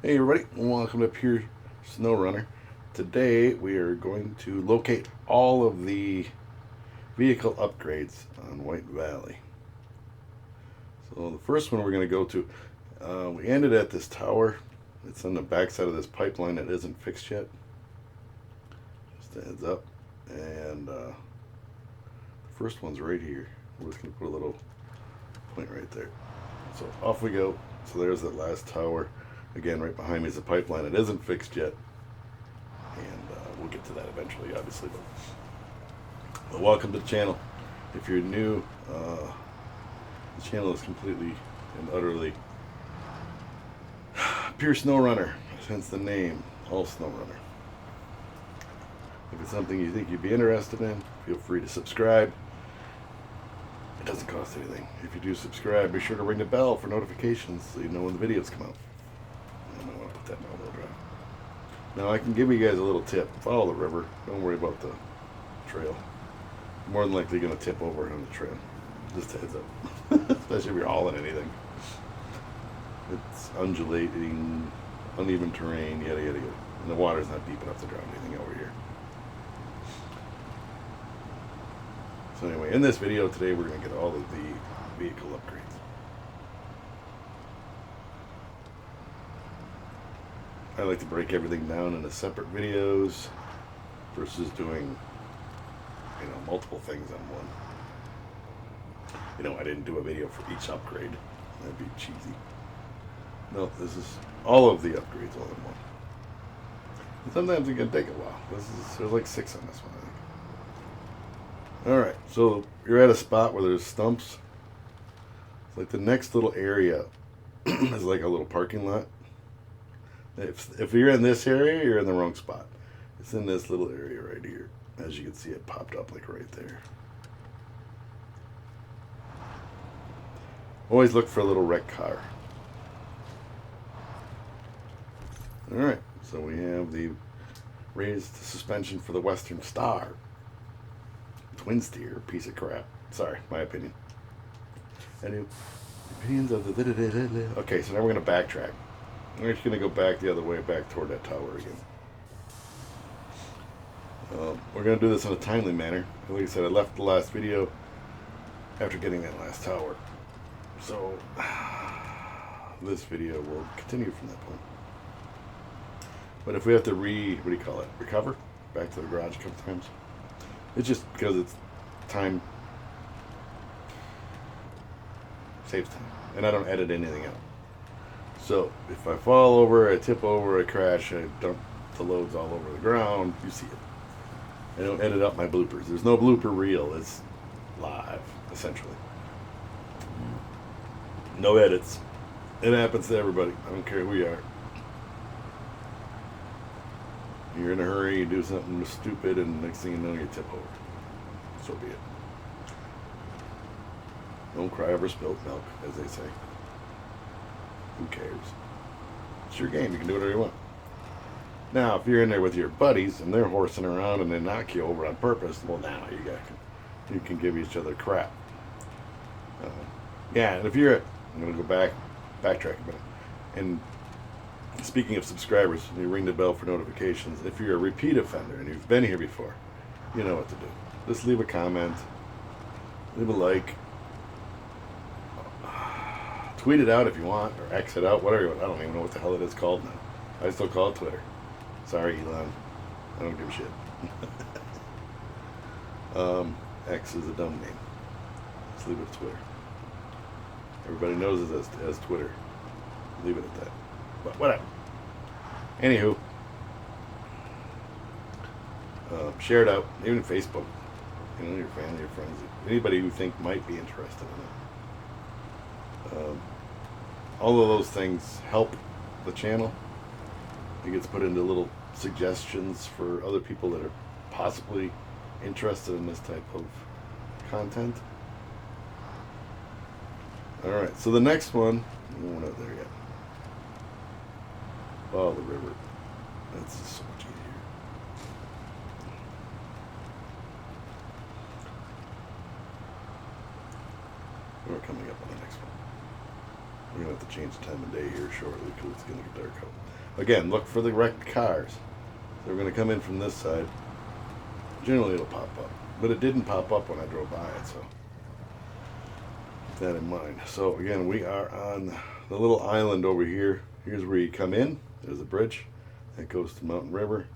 Hey everybody, welcome to Pure Snowrunner. Today we are going to locate all of the vehicle upgrades on White Valley. So the first one we're going to go to, we ended at this tower. It's on the backside of this pipeline that isn't fixed yet. Just a heads up. And the first one's right here. We're just going to put a little point right there. So off we go. So there's that last tower. Again, right behind me is a pipeline. It isn't fixed yet, and we'll get to that eventually, obviously. But welcome to the channel. If you're new, the channel is completely and utterly pure Snowrunner, hence the name, all Snowrunner. If it's something you think you'd be interested in, feel free to subscribe. It doesn't cost anything. If you do subscribe, be sure to ring the bell for notifications so you know when the videos come out. I might want to put that in all-wheel drive. Now I can give you guys a little tip. Follow the river. Don't worry about the trail. More than likely going to tip over on the trail. Just a heads up. Especially if you're hauling anything. It's undulating, uneven terrain, yada yada yada. And the water's not deep enough to drown anything over here. So anyway, in this video today we're going to get all of the vehicle upgrades. I like to break everything down into separate videos versus doing, multiple things on one. I didn't do a video for each upgrade. That'd be cheesy. No, this is all of the upgrades all in one. And sometimes it can take a while. There's like 6 on this one, I think. Alright, so you're at a spot where there's stumps. It's like the next little area is like a little parking lot. If you're in this area, you're in the wrong spot. It's in this little area right here. As you can see, it popped up like right there. Always look for a little wrecked car. Alright, so we have the raised suspension for the Western Star. Twin steer, piece of crap. Sorry, my opinion. Any opinions of the... Okay, so now we're going to backtrack. We're just going to go back the other way, back toward that tower again. We're going to do this in a timely manner. Like I said, I left the last video after getting that last tower. So, this video will continue from that point. But if we have to recover? Back to the garage a couple times. It's just because it's time. Saves time. And I don't edit anything out. So, if I fall over, I tip over, I crash, I dump the loads all over the ground, you see it. I don't edit up my bloopers. There's no blooper reel. It's live, essentially. No edits. It happens to everybody. I don't care who you are. You're in a hurry, you do something stupid, and next thing you know, you tip over. So be it. Don't cry over spilt milk, as they say. Who cares? It's your game. You can do whatever you want. Now, if you're in there with your buddies and they're horsing around and they knock you over on purpose, well, now you can give each other crap. Yeah, and if you're... I'm going to go backtrack a minute. And speaking of subscribers, you ring the bell for notifications. If you're a repeat offender and you've been here before, you know what to do. Just leave a comment. Leave a like. Tweet it out if you want, or X it out, whatever you want. I don't even know what the hell it is called now. I still call it Twitter. Sorry, Elon. I don't give a shit. X is a dumb name. Let's leave it at Twitter. Everybody knows it as Twitter. Leave it at that. But whatever. Anywho. Share it out, even Facebook. Your family, your friends. Anybody you think might be interested in it. All of those things help the channel. It gets put into little suggestions for other people that are possibly interested in this type of content. Alright, so the next one, we're not there yet. Oh, the river. That's just so much easier. We're coming up on the next one. We're going to have to change the time of day here shortly because it's going to get dark out. Again, look for the wrecked cars. They're going to come in from this side. Generally it'll pop up. But it didn't pop up when I drove by it, so keep that in mind. So again, we are on the little island over here. Here's where you come in. There's a bridge that goes to Mountain River.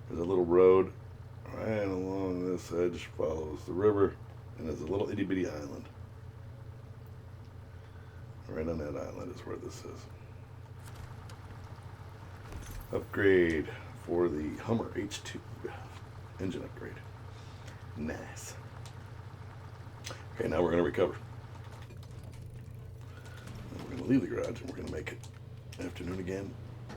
There's a little road right along this edge, follows the river, and there's a little itty bitty island. Right on that island is where this is. Upgrade for the Hummer H2. Engine upgrade. Nice. Okay, now we're going to recover. And we're going to leave the garage and we're going to make it afternoon again.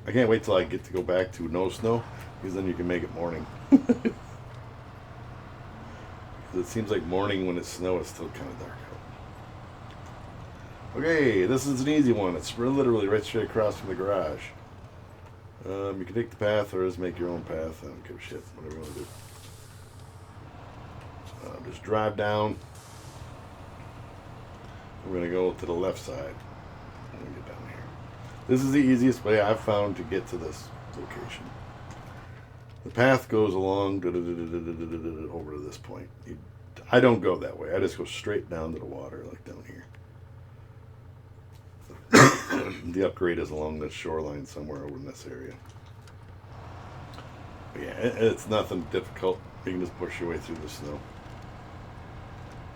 I can't wait till I get to go back to no snow, because then you can make it morning. Because it seems like morning when it's snow, it's still kind of dark out. Okay, this is an easy one. It's literally right straight across from the garage. You can take the path or just make your own path. I don't give a shit. Whatever you want to do. Just drive down. We're going to go to the left side. I'm going to get down here. This is the easiest way I've found to get to this location. The path goes along over to this point. I don't go that way. I just go straight down to the water, like down here. The upgrade is along the shoreline somewhere over in this area. But yeah, it's nothing difficult. You can just push your way through the snow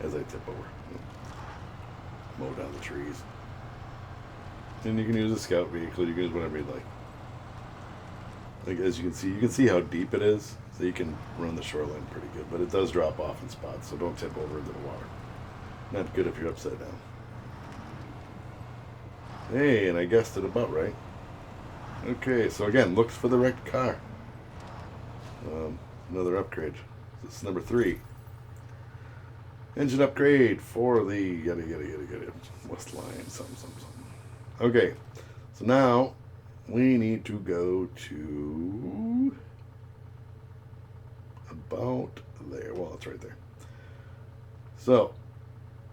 as I tip over. Mow down the trees. And you can use a scout vehicle. You can use whatever you'd like. Like, as you can see how deep it is. So you can run the shoreline pretty good. But it does drop off in spots, so don't tip over into the water. Not good if you're upside down. Hey, and I guessed it about right. Okay, so again, looks for the wrecked car. Another upgrade. This is number 3. Engine upgrade for the yada West Line, something. Okay, so now we need to go to about there. Well, it's right there. So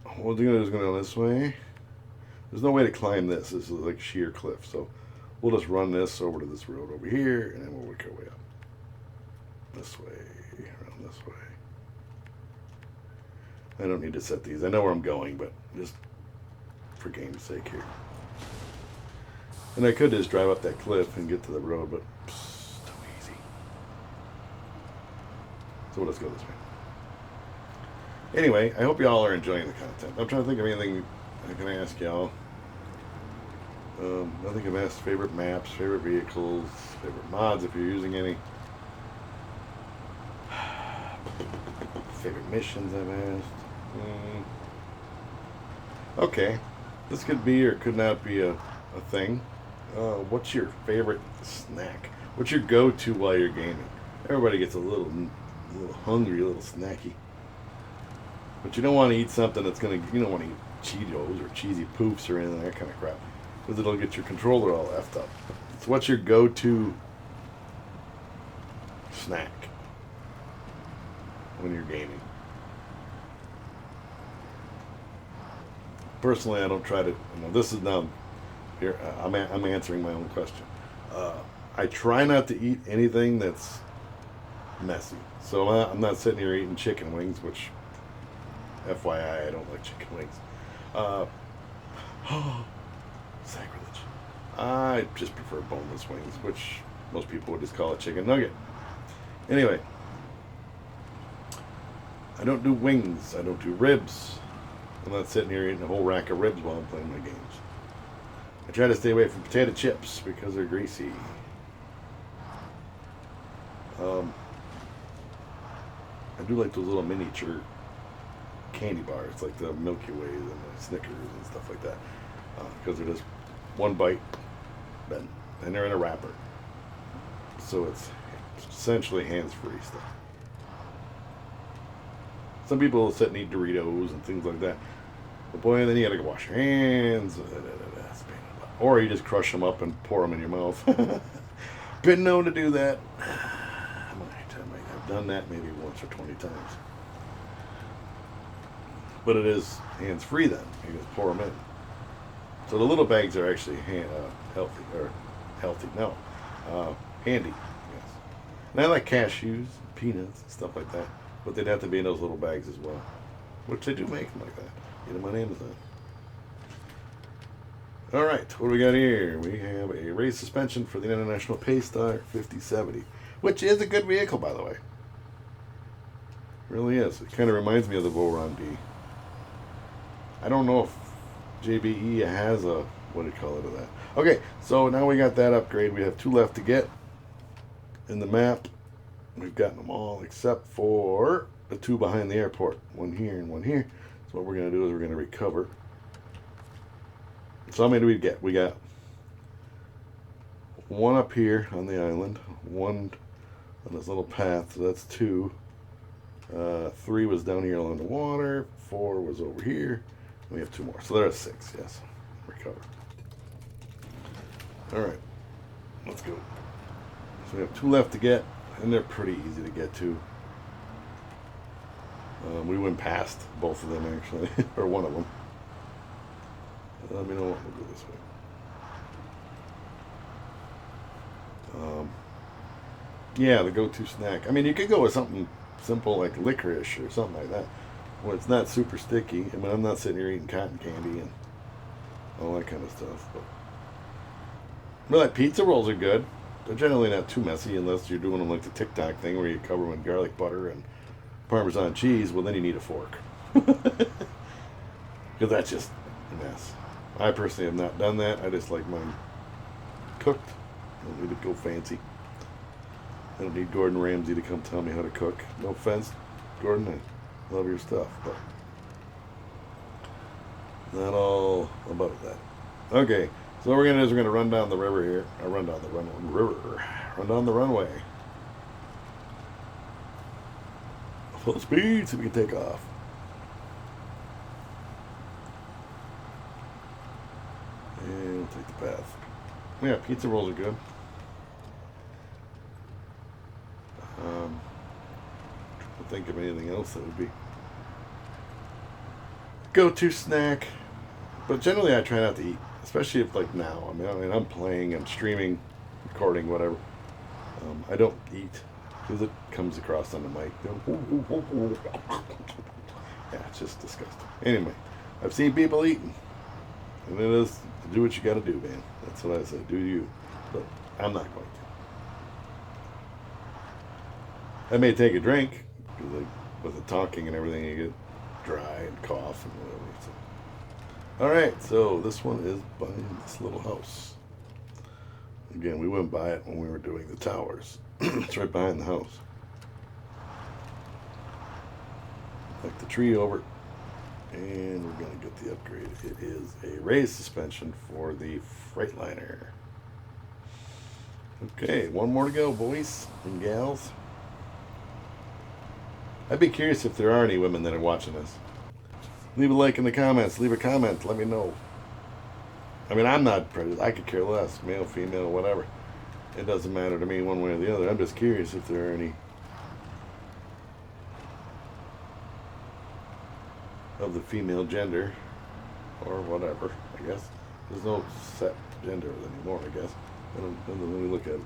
what we're doing is going to go this way. There's no way to climb this. This is like sheer cliff. So we'll just run this over to this road over here, and then we'll work our way up. This way, around this way. I don't need to set these. I know where I'm going, but just for game's sake here. And I could just drive up that cliff and get to the road, but too easy. So let's go this way. Anyway, I hope y'all are enjoying the content. I'm trying to think of anything I can ask y'all. I think I've asked favorite maps, favorite vehicles, favorite mods if you're using any. Favorite missions I've asked. Okay, this could be or could not be a thing. What's your favorite snack? What's your go-to while you're gaming? Everybody gets a little hungry, a little snacky. But you don't want to eat something that's you don't want to eat Cheetos or cheesy poofs or anything that kind of crap, because it'll get your controller all effed up. So what's your go-to snack when you're gaming? Personally, I don't try to. This is now. Here, I'm answering my own question. I try not to eat anything that's messy. So I'm not sitting here eating chicken wings, which, FYI, I don't like chicken wings. Sacrilege. I just prefer boneless wings, which most people would just call a chicken nugget. Anyway, I don't do wings. I don't do ribs. I'm not sitting here eating a whole rack of ribs while I'm playing my games. I try to stay away from potato chips because they're greasy. I do like those little miniature candy bars, like the Milky Ways and the Snickers and stuff like that, because they're just one bite, and they're in a wrapper, so it's essentially hands-free stuff. Some people will sit and eat Doritos and things like that, but boy, then you gotta go wash your hands. Or you just crush them up and pour them in your mouth. Been known to do that. I might have done that maybe once or 20 times. But it is hands-free then. You just pour them in. So the little bags are actually healthy, or healthy, no, handy, yes. And I like cashews, peanuts, and stuff like that. But they'd have to be in those little bags as well, which they do make them like that. Get them on Amazon. All right, what do we got here? We have a raised suspension for the International Paystar 5070, which is a good vehicle, by the way. Really is. It kind of reminds me of the Voron D. I don't know if JBE has a, what do you call it, of that. Okay, so now we got that upgrade. We have 2 left to get in the map. We've gotten them all except for the 2 behind the airport. 1 here and 1 here. So what we're going to do is we're going to recover. So how many do we get? We got 1 up here on the island, 1 on this little path, so that's 2. 3 was down here along the water, 4 was over here, and we have 2 more. So there are 6, yes. Recover. Alright, let's go. So we have 2 left to get, and they're pretty easy to get to. We went past both of them, actually, or one of them. Let me know what we'll do this way. Yeah, the go-to snack. I mean, you could go with something simple like licorice or something like that, where it's not super sticky. I mean, I'm not sitting here eating cotton candy and all that kind of stuff. But like pizza rolls are good. They're generally not too messy unless you're doing them like the TikTok thing where you cover them in garlic butter and Parmesan cheese. Well, then you need a fork. Because that's just a mess. I personally have not done that. I just like mine cooked. I don't need to go fancy. I don't need Gordon Ramsay to come tell me how to cook. No offense, Gordon. I love your stuff, but not all about that. Okay, so what we're gonna do is we're gonna run down the river here. Run down the runway. Full speed so we can take off. And we'll take the path. Yeah, pizza rolls are good. Can't think of anything else that would be go-to snack. But generally I try not to eat, especially if like now. I mean I'm playing, I'm streaming, recording, whatever. I don't eat because it comes across on the mic. Yeah, it's just disgusting. Anyway, I've seen people eating. And it is, do what you got to do, man. That's what I say. Do you. But I'm not going to. I may take a drink, because like, with the talking and everything, you get dry and cough and whatever. So. Alright, so this one is behind this little house. Again, we went by it when we were doing the towers. It's right behind the house. Like the tree over. And we're going to get the upgrade. It is a raised suspension for the Freightliner. Okay, 1 more to go, boys and gals. I'd be curious if there are any women that are watching this. Leave a like in the comments. Leave a comment. Let me know. I mean, I'm not prejudiced. I could care less. Male, female, whatever. It doesn't matter to me one way or the other. I'm just curious if there are any of the female gender or whatever, I guess. There's no set gender anymore, I guess. When we look at it.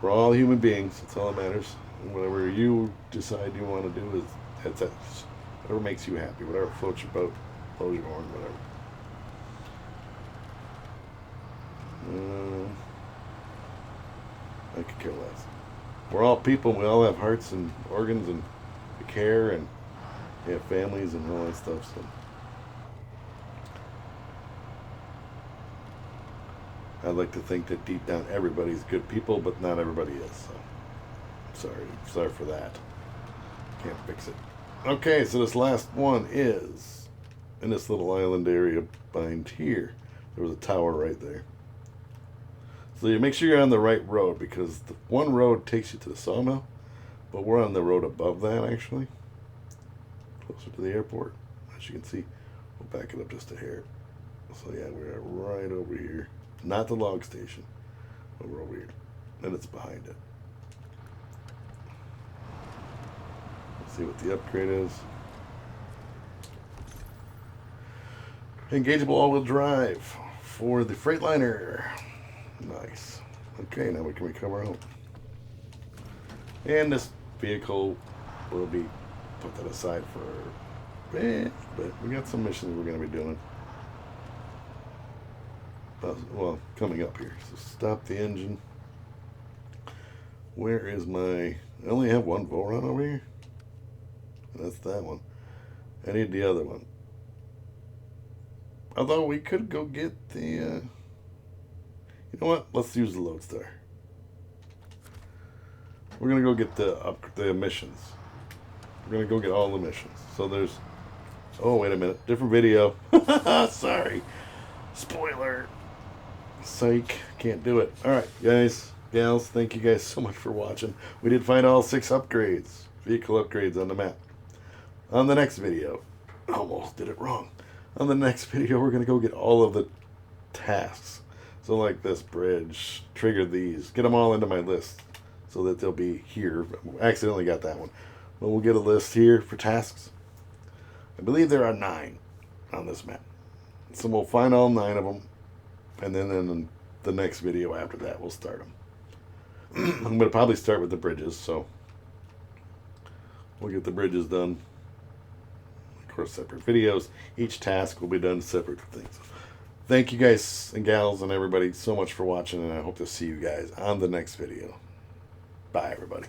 We're all human beings. That's all that matters. And whatever you decide you want to do is that's whatever makes you happy, whatever floats your boat, blows your horn, whatever. I could care less. We're all people. We all have hearts and organs and care, and we have families and all that stuff. So I'd like to think that deep down everybody's good people, but not everybody is. So sorry for that. Can't fix it. Okay, so this last one is in this little island area behind here. There was a tower right there. So you make sure you're on the right road, because the one road takes you to the sawmill, but we're on the road above that, actually, closer to the airport. As you can see, we'll back it up just a hair. So yeah, we're right over here. Not the log station, but we're over here. And it's behind it. Let's see what the upgrade is. Engageable all-wheel drive for the Freightliner. Nice. Okay, now we can recover out. And this vehicle will be put that aside for a bit, but we got some missions we're going to be doing. Well, coming up here. So stop the engine. Where is my... I only have one Voron over here. That's that one. I need the other one. Although we could go get the... you know what? Let's use the Lodestar. We're going to go get the missions. We're going to go get all the missions. So there's... Oh, wait a minute. Different video. Sorry. Spoiler. Psych. Can't do it. Alright, guys, gals, thank you guys so much for watching. We did find all 6 upgrades. Vehicle upgrades on the map. On the next video... Almost did it wrong. On the next video, we're going to go get all of the tasks. So like this bridge, trigger these, get them all into my list so that they'll be here. Accidentally got that one. But we'll get a list here for tasks. I believe there are 9 on this map. So we'll find all 9 of them. And then in the next video after that, we'll start them. I'm going to probably start with the bridges, so we'll get the bridges done. Of course, separate videos. Each task will be done separate things. Thank you guys and gals and everybody so much for watching, and I hope to see you guys on the next video. Bye, everybody.